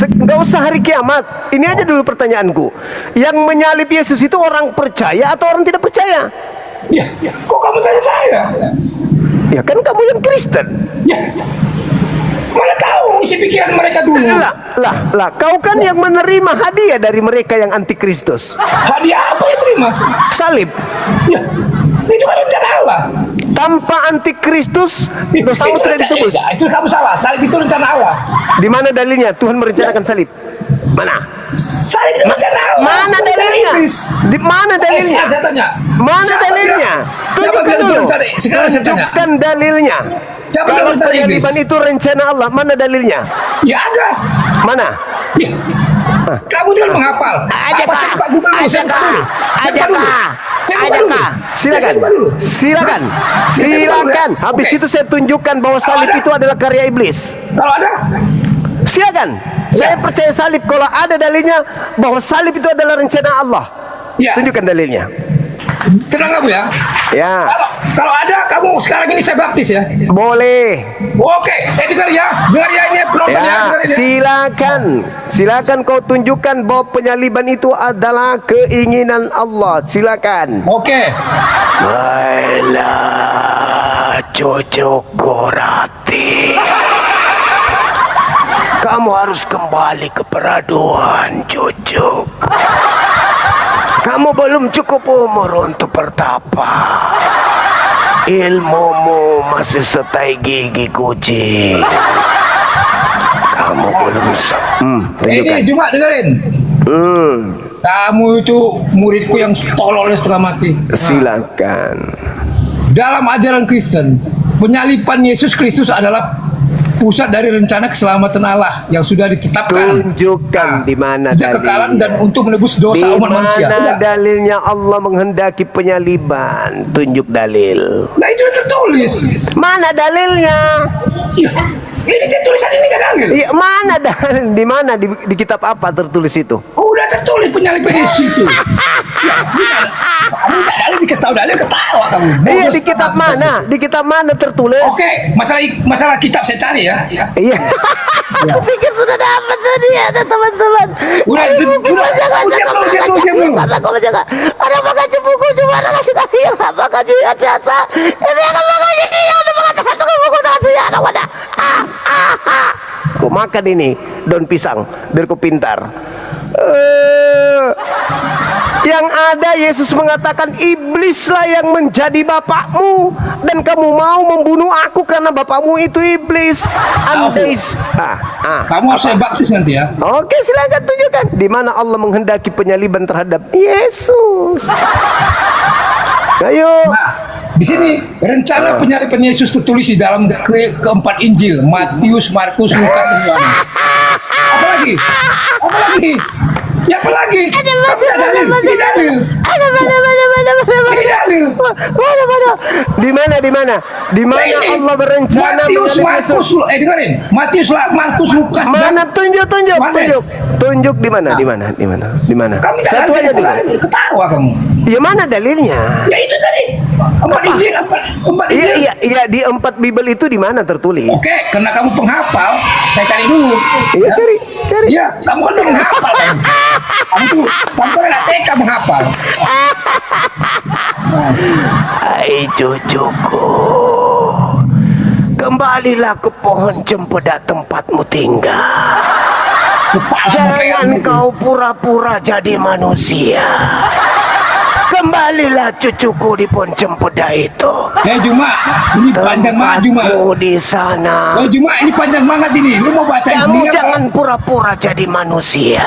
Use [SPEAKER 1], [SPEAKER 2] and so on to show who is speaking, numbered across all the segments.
[SPEAKER 1] Nggak usah hari kiamat. Ini aja dulu pertanyaanku. Yang menyalib Yesus itu orang percaya atau orang tidak percaya?
[SPEAKER 2] Ya, kok kamu tanya saya?
[SPEAKER 1] Ya kan kamu yang Kristen.
[SPEAKER 2] Ya, mana tahu isi pikiran mereka dulu.
[SPEAKER 1] Lah, kau kan yang menerima hadiah dari mereka yang antikristus.
[SPEAKER 2] Hadiah apa ya terima?
[SPEAKER 1] Salib.
[SPEAKER 2] Ya, itu kan rencana Allah.
[SPEAKER 1] Tanpa antikristus dosamu
[SPEAKER 2] Itu
[SPEAKER 1] tidak ditebus.
[SPEAKER 2] Ya, itu kamu salah. Salib itu rencana Allah.
[SPEAKER 1] Di mana dalilnya Tuhan merencanakan salib? Mana?
[SPEAKER 2] Salib itu rencana Allah.
[SPEAKER 1] Mana
[SPEAKER 2] Bukan
[SPEAKER 1] dalilnya?
[SPEAKER 2] iblis.
[SPEAKER 1] Di mana dalilnya?
[SPEAKER 2] Sekarang saya tanya.
[SPEAKER 1] Mana
[SPEAKER 2] Siapa
[SPEAKER 1] dalilnya?
[SPEAKER 2] Siapa
[SPEAKER 1] Tunjukkan
[SPEAKER 2] bilang itu
[SPEAKER 1] dulu.
[SPEAKER 2] rencana? Sekarang saya tanya.
[SPEAKER 1] Tunjukkan dalilnya.
[SPEAKER 2] Siapa
[SPEAKER 1] Kalau
[SPEAKER 2] bilang rencana iblis?
[SPEAKER 1] penyaliban itu rencana Allah, mana dalilnya?
[SPEAKER 2] Ya ada.
[SPEAKER 1] Mana?
[SPEAKER 2] Ya. Kamu jangan menghafal.
[SPEAKER 1] Ada
[SPEAKER 2] Apa
[SPEAKER 1] kah?
[SPEAKER 2] sih, Pak Gubernur?
[SPEAKER 1] Ada
[SPEAKER 2] Saya buka
[SPEAKER 1] kah?
[SPEAKER 2] dulu. Saya
[SPEAKER 1] Ada
[SPEAKER 2] buka dulu.
[SPEAKER 1] kah?
[SPEAKER 2] Saya buka
[SPEAKER 1] Ada
[SPEAKER 2] dulu.
[SPEAKER 1] kah?
[SPEAKER 2] Saya
[SPEAKER 1] Silakan.
[SPEAKER 2] buka dulu.
[SPEAKER 1] Silakan.
[SPEAKER 2] Saya buka dulu ya.
[SPEAKER 1] Silakan. Habis
[SPEAKER 2] Oke.
[SPEAKER 1] itu saya tunjukkan bahwa salib
[SPEAKER 2] ada.
[SPEAKER 1] itu adalah karya iblis.
[SPEAKER 2] Kalau ada,
[SPEAKER 1] Silakan. Saya percaya salib kalau ada dalilnya bahwa salib itu adalah rencana Allah.
[SPEAKER 2] ya.
[SPEAKER 1] Tunjukkan dalilnya.
[SPEAKER 2] Tenang kamu ya.
[SPEAKER 1] Ya.
[SPEAKER 2] Kalau ada, kamu sekarang ini saya baptis ya.
[SPEAKER 1] Boleh.
[SPEAKER 2] Oke, dengar ya ini penonton ya,
[SPEAKER 1] Ya,
[SPEAKER 2] dengar ya.
[SPEAKER 1] silakan kau tunjukkan bahwa penyaliban itu adalah keinginan Allah. Silakan.
[SPEAKER 2] Oke.
[SPEAKER 1] Baiklah, cucuku Rati. Kamu harus kembali ke peraduan, cucu. Kamu belum cukup umur untuk bertapa. Ilmumu masih setai gigi kucing. Kamu belum
[SPEAKER 2] Ini
[SPEAKER 1] tunjukkan.
[SPEAKER 2] cuma dengerin. Kamu itu muridku yang tolol setengah mati.
[SPEAKER 1] Silakan.
[SPEAKER 2] Dalam ajaran Kristen, penyaliban Yesus Kristus adalah pusat dari rencana keselamatan Allah yang sudah ditetapkan.
[SPEAKER 1] Tunjukkan di mana
[SPEAKER 2] sejak kekalan dan
[SPEAKER 1] dalilnya.
[SPEAKER 2] untuk menebus dosa
[SPEAKER 1] Di
[SPEAKER 2] umat manusia.
[SPEAKER 1] mana
[SPEAKER 2] Udah.
[SPEAKER 1] dalilnya Allah menghendaki penyaliban? Tunjuk dalil.
[SPEAKER 2] Nah itu yang tertulis.
[SPEAKER 1] Mana dalilnya?
[SPEAKER 2] Ya, ini tulisan ini kan dalil.
[SPEAKER 1] Iya, mana dalil? Di mana di kitab apa tertulis itu?
[SPEAKER 2] Udah tertulis penyaliban Yesus itu. Ya, bukan. Kamu tak dalil dikasih tahu dalil ketawa kamu.
[SPEAKER 1] Iya,
[SPEAKER 2] Bodoh
[SPEAKER 1] di kitab
[SPEAKER 2] setengah.
[SPEAKER 1] mana? Di kitab mana tertulis?
[SPEAKER 2] Oke, masalah kitab saya cari ya.
[SPEAKER 1] Iya. Aku pikir sudah dapat tadi ya, teman-teman.
[SPEAKER 2] Udah,
[SPEAKER 1] Ada buku
[SPEAKER 2] udah,
[SPEAKER 1] baca
[SPEAKER 2] kamu diam dulu, diam dulu.
[SPEAKER 1] Karena kau baca ada baca buku cuma ada kasih kasih apa kasih jasa. Ini akan makanya ada makan satu buku kasih ada mana? Kau makan ini daun pisang biar kau pintar. Yang ada Yesus mengatakan iblislah yang menjadi bapakmu dan kamu mau membunuh aku karena bapakmu itu iblis. Andais.
[SPEAKER 2] Kamu harus saya baptis nanti ya.
[SPEAKER 1] Oke, silakan tunjukkan di mana Allah menghendaki penyaliban terhadap Yesus. Ayo.
[SPEAKER 2] Nah, di sini rencana penyaliban Yesus tertulis di dalam keempat Injil, Matius, Markus, Lukas, dan Yohanes. Apalagi? Apalagi? Ya apalagi? Ada dalil. Ini dalil.
[SPEAKER 1] Ada mana.
[SPEAKER 2] Ini dalil.
[SPEAKER 1] Mana. Di mana
[SPEAKER 2] Nah, ini
[SPEAKER 1] Allah berencana
[SPEAKER 2] Matius,
[SPEAKER 1] menyalib
[SPEAKER 2] Markus,
[SPEAKER 1] Yesus?
[SPEAKER 2] dengerin. Matius, Markus, Lukas,
[SPEAKER 1] Mana
[SPEAKER 2] dan
[SPEAKER 1] tunjuk.
[SPEAKER 2] Yohanes.
[SPEAKER 1] Tunjuk di mana?
[SPEAKER 2] Kamu
[SPEAKER 1] Satu aja dengar.
[SPEAKER 2] ketawa kamu.
[SPEAKER 1] Ya mana dalilnya?
[SPEAKER 2] Ya itu tadi. Empat Injil, empat Injil.
[SPEAKER 1] Iya, di 4 Bible itu di mana tertulis?
[SPEAKER 2] Oke, karena kamu penghafal, saya cari dulu.
[SPEAKER 1] Iya, cari.
[SPEAKER 2] Iya, kamu kan udah menghafal kan? Kamu kan anak TK menghafal.
[SPEAKER 1] Hai cucuku, kembalilah ke pohon cempedak tempatmu tinggal. Jangan kau pura-pura jadi manusia. Kembalilah cucuku di pohon cempedak itu.
[SPEAKER 2] Juma, ini panjang banget Juma.
[SPEAKER 1] Tempatmu di sana.
[SPEAKER 2] Juma, ini panjang banget ini. Lu mau bacain
[SPEAKER 1] Kamu
[SPEAKER 2] sendiri
[SPEAKER 1] jangan pura-pura jadi manusia.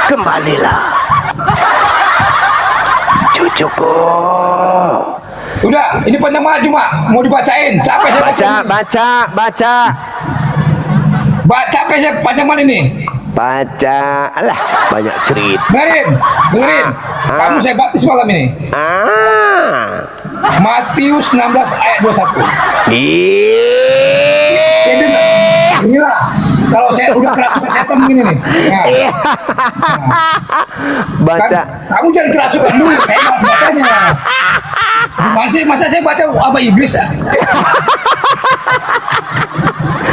[SPEAKER 1] Kembalilah, cucuku.
[SPEAKER 2] Udah, ini panjang banget Juma. Mau dibacain. Capek saya
[SPEAKER 1] Baca.
[SPEAKER 2] Capek saya panjang banget ini.
[SPEAKER 1] Baca. Alah, banyak cerita.
[SPEAKER 2] Dengerin. Kamu saya baptis malam ini. Matius 16 ayat 21. Inilah. Kalau saya udah kerasukan setan begini nih. Nah.
[SPEAKER 1] Baca.
[SPEAKER 2] Kamu jangan kerasukan dulu. Saya mau bacanya. Masa saya baca apa iblis?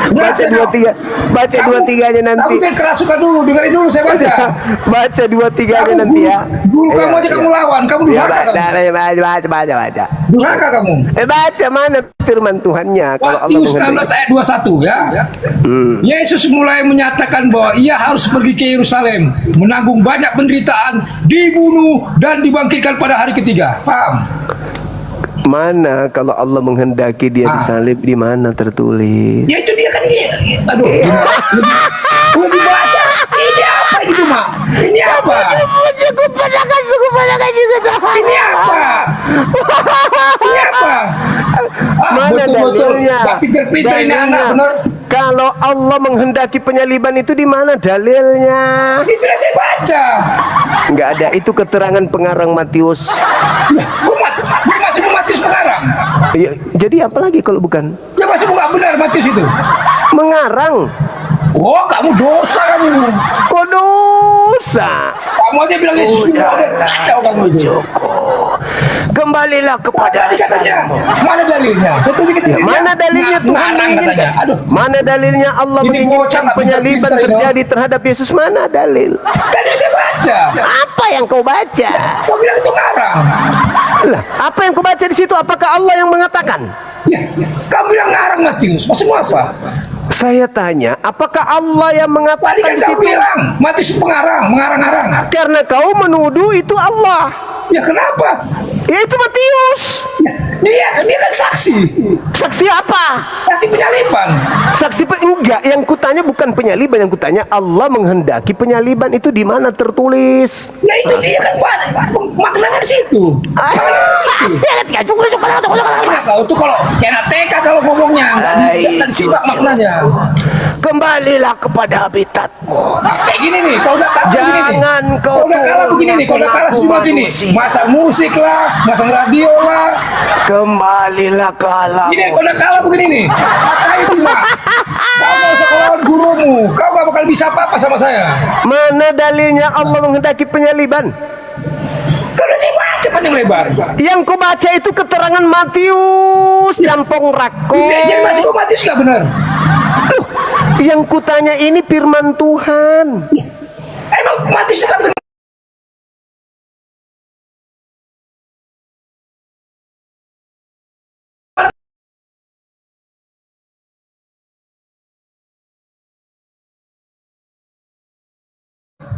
[SPEAKER 1] Baca dua tiga, baca dua tiganya nanti.
[SPEAKER 2] Kamu jangan kerasukan dulu, dengerin dulu saya baca.
[SPEAKER 1] Baca dua tiganya nanti ya.
[SPEAKER 2] Guru kamu aja kamu lawan, kamu durhaka kamu.
[SPEAKER 1] Baca.
[SPEAKER 2] Durhaka kamu.
[SPEAKER 1] Baca mana firman Tuhannya kalau Allah
[SPEAKER 2] Matius 16
[SPEAKER 1] menghendaki.
[SPEAKER 2] ayat 21 ya. Yesus mulai menyatakan bahwa ia harus pergi ke Yerusalem, menanggung banyak penderitaan, dibunuh dan dibangkitkan pada hari ketiga. Paham?
[SPEAKER 1] Mana kalau Allah menghendaki dia disalib, di mana tertulis?
[SPEAKER 2] Ya itu dia kan dia. Aduh, lebih baca. Ini apa gitu, Mak? Ini apa?
[SPEAKER 1] Cukup padakan juga.
[SPEAKER 2] Ini apa? Ini apa?
[SPEAKER 1] Mana
[SPEAKER 2] Betul-betul.
[SPEAKER 1] dalilnya?
[SPEAKER 2] Gak pinter-pinter ini
[SPEAKER 1] Dalilnya.
[SPEAKER 2] anak bener.
[SPEAKER 1] Kalau Allah menghendaki penyaliban itu di mana dalilnya?
[SPEAKER 2] Itu yang saya baca.
[SPEAKER 1] Enggak ada, itu keterangan pengarang Matius.
[SPEAKER 2] Gue masih mau Matius pengarang.
[SPEAKER 1] Ya, jadi apa lagi kalau bukan
[SPEAKER 2] Dia masih nggak benar Matius itu.
[SPEAKER 1] mengarang?
[SPEAKER 2] Oh, kamu dosa kamu.
[SPEAKER 1] Kok dosa?
[SPEAKER 2] Kamu aja bilang Yesus udah kacau kamu itu.
[SPEAKER 1] Kembalilah kepada
[SPEAKER 2] Tadi katanya,
[SPEAKER 1] asalmu.
[SPEAKER 2] mana dalilnya? Saya tunjukin
[SPEAKER 1] Ya,
[SPEAKER 2] dalilnya.
[SPEAKER 1] mana dalilnya Tuhan
[SPEAKER 2] Ngarang katanya.
[SPEAKER 1] menginginkan?
[SPEAKER 2] Aduh,
[SPEAKER 1] Mana dalilnya Allah
[SPEAKER 2] Ini bocah
[SPEAKER 1] menginginkan
[SPEAKER 2] nggak
[SPEAKER 1] penyaliban
[SPEAKER 2] pintar-pintar, ya.
[SPEAKER 1] terjadi terhadap Yesus? Mana dalil?
[SPEAKER 2] tadi saya baca.
[SPEAKER 1] Apa yang kau baca?
[SPEAKER 2] Kau bilang itu ngarang.
[SPEAKER 1] Lah, apa yang kau baca di situ? Apakah Allah yang mengatakan?
[SPEAKER 2] Ya, kamu bilang ngarang Matius. Maksudmu apa?
[SPEAKER 1] Saya tanya, apakah Allah yang
[SPEAKER 2] Tadi
[SPEAKER 1] mengatakan
[SPEAKER 2] kan
[SPEAKER 1] di
[SPEAKER 2] kau
[SPEAKER 1] situ?
[SPEAKER 2] bilang Matius itu pengarang, mengarang-arang.
[SPEAKER 1] Karena kau menuduh itu Allah.
[SPEAKER 2] Ya kenapa?
[SPEAKER 1] Ya itu Matius.
[SPEAKER 2] Dia kan saksi.
[SPEAKER 1] Saksi apa?
[SPEAKER 2] Saksi penyaliban.
[SPEAKER 1] Enggak, yang kutanya bukan penyaliban, yang kutanya Allah menghendaki penyaliban itu di mana tertulis?
[SPEAKER 2] Ya itu dia kan maknanya di situ. Maknanya di situ. Maknanya kau tuh kalau kayak TK kalau ngomongnya nggak disimak maknanya.
[SPEAKER 1] Kembalilah kepada habitatmu.
[SPEAKER 2] Nah, kayak gini nih, kalau udah kalah begini nih.
[SPEAKER 1] Jangan kau
[SPEAKER 2] Kalau udah kalah begini nih, kalau udah kalah
[SPEAKER 1] ngaku-ngaku
[SPEAKER 2] cuma gini.
[SPEAKER 1] manusia.
[SPEAKER 2] Masang musik lah, masang radio lah.
[SPEAKER 1] Kembalilah ke alam.
[SPEAKER 2] Ini kalau udah kalah begini nih. Maka itu mah. Kau nggak usah lawan gurumu. Kau nggak bakal bisa apa-apa sama saya.
[SPEAKER 1] Mana dalilnya Allah menghendaki penyaliban?
[SPEAKER 2] Kalau saya baca panjang lebar.
[SPEAKER 1] Yang kau baca itu keterangan Matius campong rako.
[SPEAKER 2] Jadi masih kau Matius nggak benar.
[SPEAKER 1] Loh, yang kutanya ini firman Tuhan.
[SPEAKER 2] Emang Matius itu kan benar.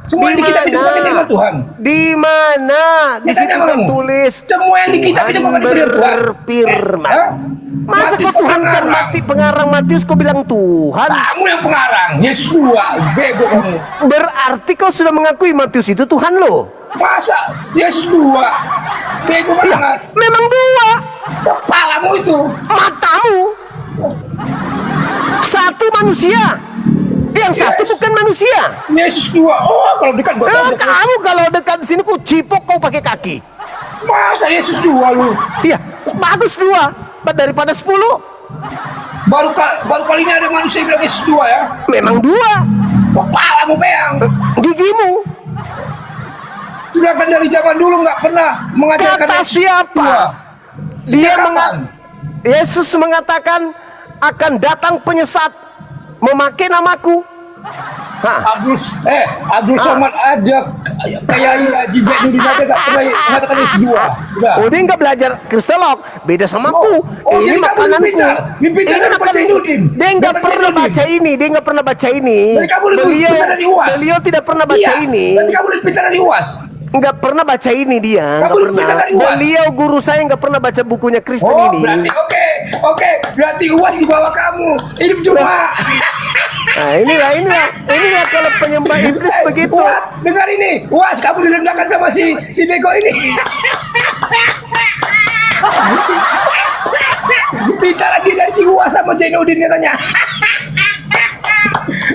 [SPEAKER 2] Semua yang di kitab itu bukan firman Tuhan.
[SPEAKER 1] Di mana? Di
[SPEAKER 2] Saya
[SPEAKER 1] situ
[SPEAKER 2] tanya sama kamu.
[SPEAKER 1] tertulis.
[SPEAKER 2] Semua yang di kitab itu bukan firman Tuhan.
[SPEAKER 1] Berfirman.
[SPEAKER 2] Hah?
[SPEAKER 1] Masa
[SPEAKER 2] Matius
[SPEAKER 1] kau Tuhan kan
[SPEAKER 2] pengarang.
[SPEAKER 1] mati pengarang Matius kau bilang Tuhan?
[SPEAKER 2] Kamu yang pengarang. Yesus dua. Bego kamu.
[SPEAKER 1] Berarti kau sudah mengakui Matius itu Tuhan lo?
[SPEAKER 2] Masa Yesus dua. Bego banget.
[SPEAKER 1] Memang dua.
[SPEAKER 2] Kepalamu itu.
[SPEAKER 1] Matamu. Satu manusia. Yang satu
[SPEAKER 2] Yes.
[SPEAKER 1] bukan manusia.
[SPEAKER 2] Yesus dua. Oh, kalau dekat gua tahu.
[SPEAKER 1] Kamu kalau dekat sini ku cipok kau pakai kaki.
[SPEAKER 2] Masa Yesus dua lu?
[SPEAKER 1] Iya, bagus dua daripada 10.
[SPEAKER 2] Baru kali ini ada manusia yang bilang Yesus dua ya.
[SPEAKER 1] Memang dua.
[SPEAKER 2] Kepalamu beyang.
[SPEAKER 1] Gigimu.
[SPEAKER 2] Sedangkan dari zaman dulu nggak pernah mengajarkan
[SPEAKER 1] Kata
[SPEAKER 2] Yesus
[SPEAKER 1] siapa?
[SPEAKER 2] dua.
[SPEAKER 1] Dia
[SPEAKER 2] Sejak kapan?
[SPEAKER 1] Yesus mengatakan akan datang penyesat memakai namaku. Hah?
[SPEAKER 2] Abdul Somad aja kayak Haji Jainuddin aja nggak pernah mengatakan Yesus dua. Udah.
[SPEAKER 1] Oh, dia nggak belajar Kristelok, beda sama aku.
[SPEAKER 2] jadi
[SPEAKER 1] Ini
[SPEAKER 2] kamu
[SPEAKER 1] makananku.
[SPEAKER 2] lebih pintar dari Pak Jainuddin.
[SPEAKER 1] Dia nggak
[SPEAKER 2] Dari
[SPEAKER 1] pernah
[SPEAKER 2] Jainuddin.
[SPEAKER 1] baca ini, dia nggak pernah baca ini.
[SPEAKER 2] Dari kamu lebih pintar dari UAS.
[SPEAKER 1] Beliau tidak pernah baca
[SPEAKER 2] Iya,
[SPEAKER 1] ini.
[SPEAKER 2] berarti kamu lebih pintar dari UAS.
[SPEAKER 1] Nggak pernah baca ini dia, nggak
[SPEAKER 2] Kamu lebih
[SPEAKER 1] pernah.
[SPEAKER 2] pintar dari UAS.
[SPEAKER 1] Beliau guru saya nggak pernah baca bukunya Kristen
[SPEAKER 2] Oh,
[SPEAKER 1] ini.
[SPEAKER 2] berarti oke. Berarti UAS di bawah kamu. Hidup cuma.
[SPEAKER 1] Nah, inilah kalau penyembah iblis begitu.
[SPEAKER 2] UAS, dengar ini. UAS, kamu direndahkan sama si bego ini. Pintar lagi dari si UAS sama Jainuddin katanya.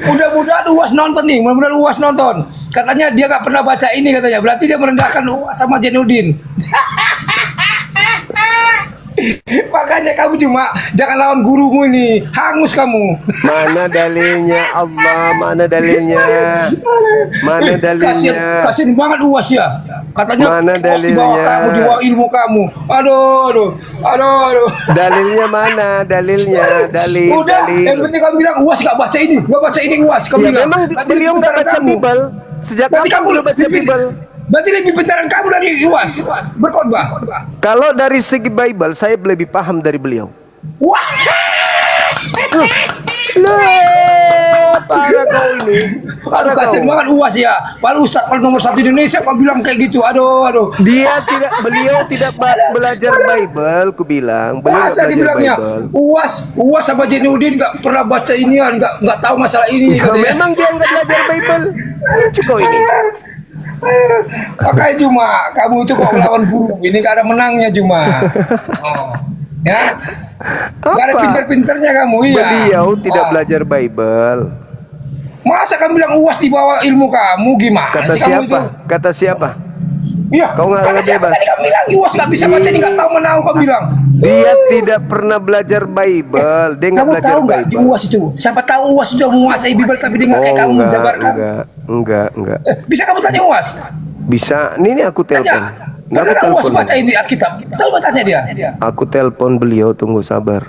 [SPEAKER 2] Mudah-mudahan UAS nonton nih, mudah-mudahan UAS nonton. Katanya dia nggak pernah baca ini katanya, berarti dia merendahkan UAS sama Jainuddin. Makanya kamu cuma jangan lawan gurumu ini, hangus kamu.
[SPEAKER 1] Mana dalilnya Allah? Mana dalilnya? Mana dalilnya?
[SPEAKER 2] Kasian banget UAS ya. Katanya
[SPEAKER 1] Mana
[SPEAKER 2] UAS di bawah
[SPEAKER 1] dalilnya?
[SPEAKER 2] kamu, di bawah ilmu kamu. Aduh.
[SPEAKER 1] Dalilnya mana? Dalilnya, dalil,
[SPEAKER 2] Udah,
[SPEAKER 1] dalil.
[SPEAKER 2] yang penting kamu bilang UAS gak baca ini, gak baca ini UAS. Kamu
[SPEAKER 1] Ya
[SPEAKER 2] bilang.
[SPEAKER 1] memang
[SPEAKER 2] Berarti
[SPEAKER 1] beliau
[SPEAKER 2] lebih
[SPEAKER 1] nggak
[SPEAKER 2] pintaran
[SPEAKER 1] baca
[SPEAKER 2] kamu.
[SPEAKER 1] Bible. Sejak
[SPEAKER 2] Berarti
[SPEAKER 1] kapan
[SPEAKER 2] kamu
[SPEAKER 1] beliau baca Bible?
[SPEAKER 2] Berarti lebih pintaran kamu dari UAS berkhotbah.
[SPEAKER 1] Kalau dari segi Bible, saya lebih paham dari beliau.
[SPEAKER 2] Wah,
[SPEAKER 1] Loh, parah kau ini. Parah
[SPEAKER 2] aduh kasihan
[SPEAKER 1] kau.
[SPEAKER 2] banget UAS ya. Paling Ustadz paling nomor 1 Indonesia kau bilang kayak gitu. Aduh.
[SPEAKER 1] Beliau tidak belajar Bible, ku bilang. Beliau nggak
[SPEAKER 2] Masa
[SPEAKER 1] belajar
[SPEAKER 2] dibilangnya
[SPEAKER 1] Bible.
[SPEAKER 2] UAS sama Jainuddin nggak pernah baca inian, nggak tahu masalah ini.
[SPEAKER 1] Ya,
[SPEAKER 2] katanya.
[SPEAKER 1] memang dia nggak belajar Bible. Lucu kau ini.
[SPEAKER 2] Makanya cuma kamu itu kok melawan guru, ini gak ada menangnya cuma. Oh. Ya, gak ada
[SPEAKER 1] Apa?
[SPEAKER 2] pinter-pinternya kamu, iya.
[SPEAKER 1] Beliau tidak
[SPEAKER 2] Wah.
[SPEAKER 1] belajar Bible.
[SPEAKER 2] Masa kamu bilang UAS di bawah ilmu kamu gimana
[SPEAKER 1] Kata
[SPEAKER 2] sih kamu
[SPEAKER 1] siapa?
[SPEAKER 2] itu?
[SPEAKER 1] Kata siapa?
[SPEAKER 2] Iya,
[SPEAKER 1] Kau nggak
[SPEAKER 2] kata siapa
[SPEAKER 1] bebas.
[SPEAKER 2] tadi kamu bilang UAS gak bisa baca, ini gak tahu menau kamu bilang.
[SPEAKER 1] Dia tidak pernah belajar Bible. Dia nggak
[SPEAKER 2] Kamu
[SPEAKER 1] belajar
[SPEAKER 2] tahu nggak di
[SPEAKER 1] Bible.
[SPEAKER 2] UAS itu? Siapa tahu UAS sudah menguasai Bible tapi dia nggak kayak kamu menjabarkan.
[SPEAKER 1] enggak.
[SPEAKER 2] Bisa kamu tanya UAS?
[SPEAKER 1] Bisa. Ini aku telepon.
[SPEAKER 2] Tanya.
[SPEAKER 1] Aku
[SPEAKER 2] Karena UAS
[SPEAKER 1] telepon.
[SPEAKER 2] baca ini Alkitab. Tahu tanya dia.
[SPEAKER 1] Aku telepon beliau, tunggu sabar.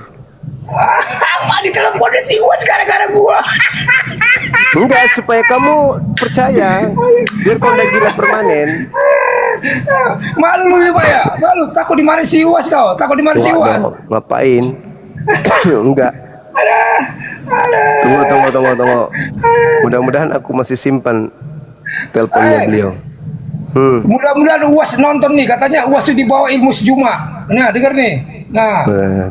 [SPEAKER 2] Wah, diteleponin si UAS gara-gara gua.
[SPEAKER 1] Enggak, supaya kamu percaya. Biar kau udah gila permanen.
[SPEAKER 2] Malu lu ya Pak ya? Malu, takut dimarahin si UAS kau? Takut dimarahin si UAS?
[SPEAKER 1] Waduh, ngapain? Enggak. Tunggu. Mudah-mudahan aku masih simpan teleponnya beliau.
[SPEAKER 2] Mudah-mudahan UAS nonton nih, katanya UAS itu di bawah ilmu sejuma. Nah, dengar nih. Nah,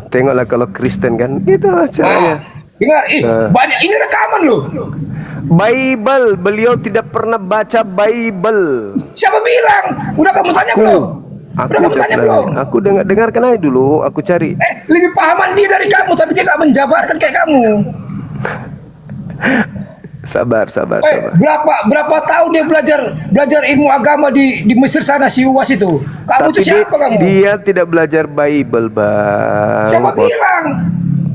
[SPEAKER 1] Tengoklah kalau Kristen kan, itu caranya.
[SPEAKER 2] dengar, banyak ini rekaman loh.
[SPEAKER 1] Bible, beliau tidak pernah baca Bible.
[SPEAKER 2] Siapa bilang? Udah kamu tanya belum? Udah kamu tanya belum?
[SPEAKER 1] Aku dengarkan aja dulu, aku cari.
[SPEAKER 2] Lebih pahaman dia dari kamu, tapi dia gak menjabarkan kayak kamu.
[SPEAKER 1] Sabar.
[SPEAKER 2] Berapa tahun dia belajar ilmu agama di Mesir sana si UAS itu? Kamu itu siapa kamu?
[SPEAKER 1] Dia tidak belajar Bible, Bang.
[SPEAKER 2] Siapa bilang?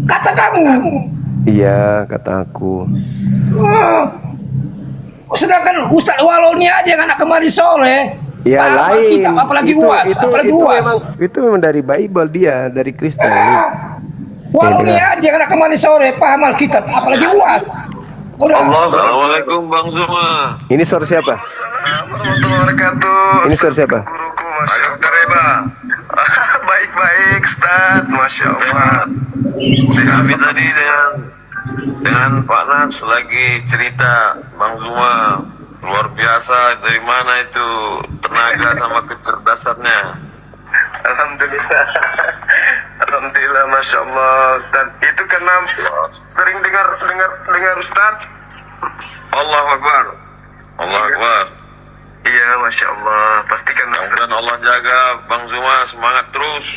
[SPEAKER 2] Kata kamu.
[SPEAKER 1] Iya, kata aku.
[SPEAKER 2] Sedangkan Ustadz Waloni aja yang anak kemarin sore.
[SPEAKER 1] Ya
[SPEAKER 2] paham
[SPEAKER 1] lain.
[SPEAKER 2] Alkitab, apalagi UAS, apalagi UAS.
[SPEAKER 1] Itu memang dari Bible dia, dari Kristen.
[SPEAKER 2] Waloni aja yang anak kemarin sore paham Alkitab, apalagi UAS. Udah.
[SPEAKER 3] Assalamualaikum Bang Zuma.
[SPEAKER 1] Ini suara siapa?
[SPEAKER 4] Warahmatullahi wabarakatuh.
[SPEAKER 1] Ini suara siapa?
[SPEAKER 4] Guruku, Masya Allah. Baik-baik, Ustaz. Masya Allah.
[SPEAKER 3] Kami tadi dengan Pak Nats lagi cerita Bang Zuma luar biasa, dari mana itu tenaga sama kecerdasannya.
[SPEAKER 4] Alhamdulillah. Alhamdulillah, Masya Allah. Ustaz, itu karena sering dengar Ustaz.
[SPEAKER 3] Allahu Akbar. Allahu Akbar.
[SPEAKER 4] Iya, Masya Allah. Pastikan Ustaz.
[SPEAKER 3] Mudah-mudahan Allah jaga Bang Zuma, semangat terus.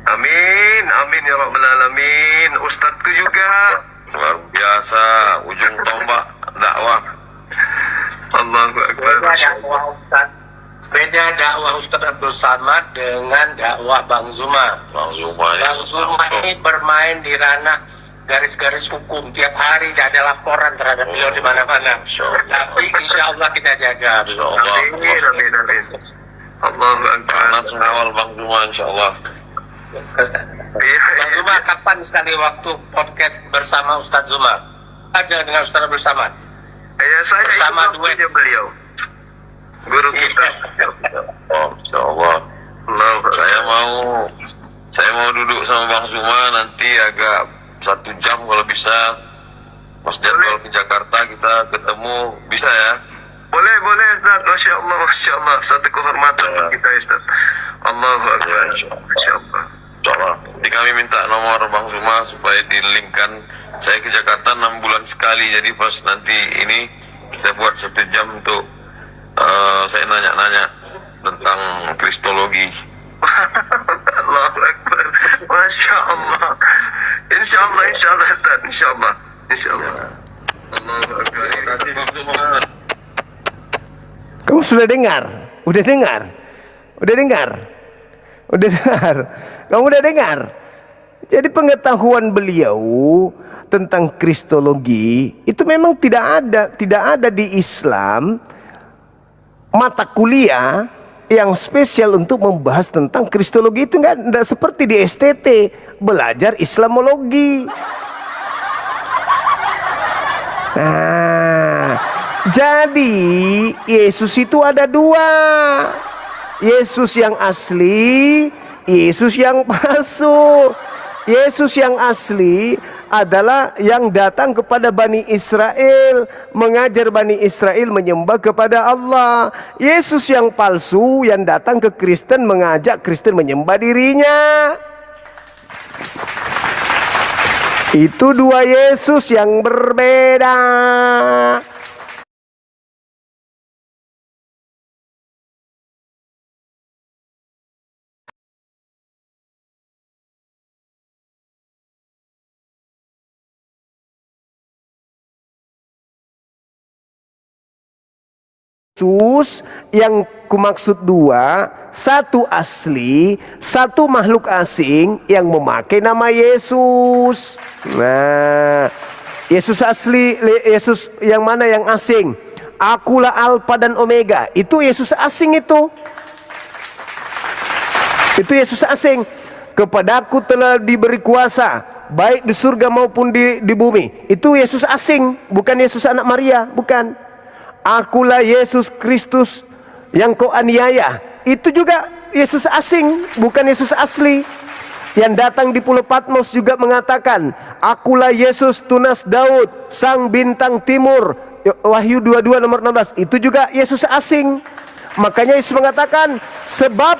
[SPEAKER 4] Amin, amin ya Rabbal Alamin. Ustadzku juga.
[SPEAKER 3] Luar biasa, ujung tombak dakwah.
[SPEAKER 4] Allahu Akbar. Masya Allah.
[SPEAKER 5] Beda dakwah Ustadz Abdul Samad dengan dakwah Bang Zuma.
[SPEAKER 3] Bang Zuma ini
[SPEAKER 5] Bang Zuma ini bermain di ranah garis-garis hukum. Tiap hari ada laporan terhadap beliau di mana-mana. Tapi insya Allah kita jaga.
[SPEAKER 3] Insya Allah.
[SPEAKER 4] Amin. Allahu Akbar.
[SPEAKER 3] Pak Nats mengawal Bang Zuma, insya Allah.
[SPEAKER 4] Iya,
[SPEAKER 5] Bang Zuma, kapan sekali waktu podcast bersama Ustadz Zuma? Ada dengan Ustadz Abdul Samad.
[SPEAKER 4] Ya, saya
[SPEAKER 5] Bersama
[SPEAKER 4] itu
[SPEAKER 5] duet.
[SPEAKER 4] punya beliau. Guru kita.
[SPEAKER 3] Oh, insya Allah. Saya mau duduk sama Bang Zuma nanti agak 1 jam kalau bisa. Mas jadwal ke Jakarta kita ketemu, bisa ya?
[SPEAKER 4] Boleh Ustaz. Masya Allah. Satu kehormatan bagi saya, Ustaz. Allahu Akbar. Masya Allah.
[SPEAKER 3] Insya Allah. Jadi kami minta nomor Bang Zuma supaya di-linkkan. Saya ke Jakarta 6 bulan sekali, jadi pas nanti ini kita buat 1 jam untuk saya nanya-nanya tentang kristologi.
[SPEAKER 4] Allahu Akbar. Masya Allah. Insya Allah Ustaz. Insya Allah. Allahu Akbar.
[SPEAKER 3] Terima kasih Bang Zuma.
[SPEAKER 1] Kamu sudah dengar? Udah dengar? Kamu udah dengar? Jadi pengetahuan beliau tentang kristologi itu memang tidak ada di Islam. mata kuliah yang spesial untuk membahas tentang kristologi. Itu enggak seperti di STT belajar Islamologi. Nah, jadi Yesus itu ada dua, Yesus yang asli, Yesus yang palsu. Yesus yang asli adalah yang datang kepada Bani Israel, mengajar Bani Israel menyembah kepada Allah. Yesus yang palsu yang datang ke Kristen, mengajak Kristen menyembah dirinya. Itu dua Yesus yang berbeda. Yesus yang kumaksud dua, satu asli, satu makhluk asing yang memakai nama Yesus. Nah, Yesus asli, Yesus yang mana yang asing? Akulah Alfa dan Omega. Itu Yesus asing itu. Itu Yesus asing. Kepadaku telah diberi kuasa, baik di surga maupun di bumi. Itu Yesus asing, bukan Yesus anak Maria, bukan. Akulah Yesus Kristus yang kau aniaya. Itu juga Yesus asing, bukan Yesus asli. Yang datang di Pulau Patmos juga mengatakan, akulah Yesus tunas Daud, sang bintang timur. Wahyu 22 nomor 16. Itu juga Yesus asing. Makanya Yesus mengatakan, sebab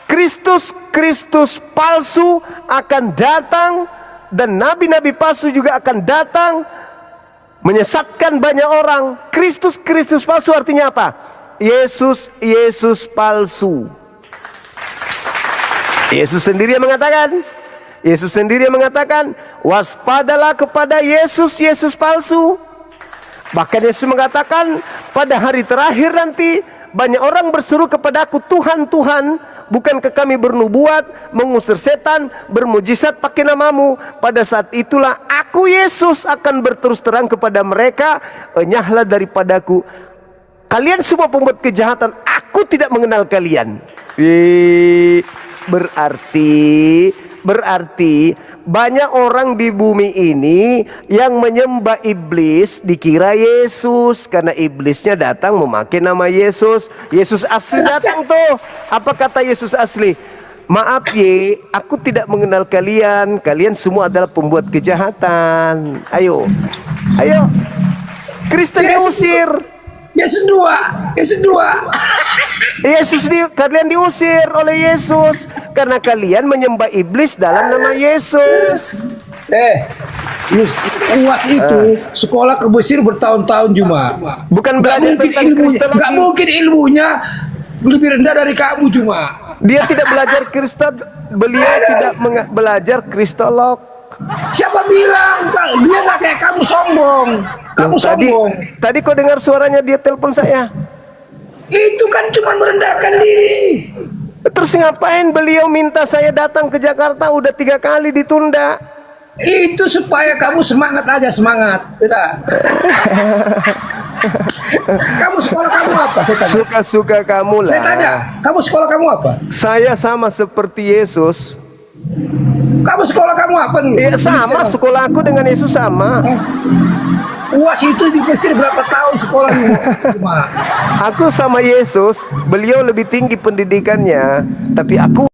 [SPEAKER 1] Kristus palsu akan datang, dan nabi-nabi palsu juga akan datang, menyesatkan banyak orang. Kristus palsu artinya apa? Yesus palsu. Yesus sendiri yang mengatakan, waspadalah kepada Yesus palsu. Bahkan Yesus mengatakan, pada hari terakhir nanti banyak orang berseru kepadaku, Tuhan, Tuhan, bukankah kami bernubuat, mengusir setan, bermujizat pakai namamu? Pada saat itulah aku Yesus akan berterus terang kepada mereka, enyahlah daripadaku, kalian semua pembuat kejahatan, aku tidak mengenal kalian. Berarti banyak orang di bumi ini yang menyembah iblis dikira Yesus, karena iblisnya datang memakai nama Yesus. Yesus asli datang tuh. Apa kata Yesus asli? Maaf aku tidak mengenal kalian. Kalian semua adalah pembuat kejahatan. Ayo. Kristen diusir. Kalian diusir oleh Yesus karena kalian menyembah iblis dalam nama Yesus.
[SPEAKER 2] UAS itu sekolah ke Mesir bertahun-tahun cuma.
[SPEAKER 1] Bukan belajar tentang Kristen.
[SPEAKER 2] Gak mungkin ilmunya lebih rendah dari kamu cuma.
[SPEAKER 1] Dia tidak belajar Kristen, beliau tidak belajar Kristolog.
[SPEAKER 2] Siapa bilang dia nggak kayak kamu sombong? Kamu sombong.
[SPEAKER 1] Tadi kau dengar suaranya dia telepon saya.
[SPEAKER 2] Itu kan cuma merendahkan diri.
[SPEAKER 1] Terus ngapain beliau minta saya datang ke Jakarta? Udah 3 kali ditunda.
[SPEAKER 2] Itu supaya kamu semangat aja, semangat. Tidak. Kamu sekolah kamu apa?
[SPEAKER 1] Suka-suka kamu lah.
[SPEAKER 2] Saya tanya, kamu sekolah kamu apa?
[SPEAKER 1] Saya sama seperti Yesus.
[SPEAKER 2] Kamu sekolah kamu apa dulu?
[SPEAKER 1] Ya, sama, sekolah aku dengan Yesus sama.
[SPEAKER 2] UAS itu di Mesir berapa tahun sekolahnya?
[SPEAKER 1] Aku sama Yesus, beliau lebih tinggi pendidikannya, tapi aku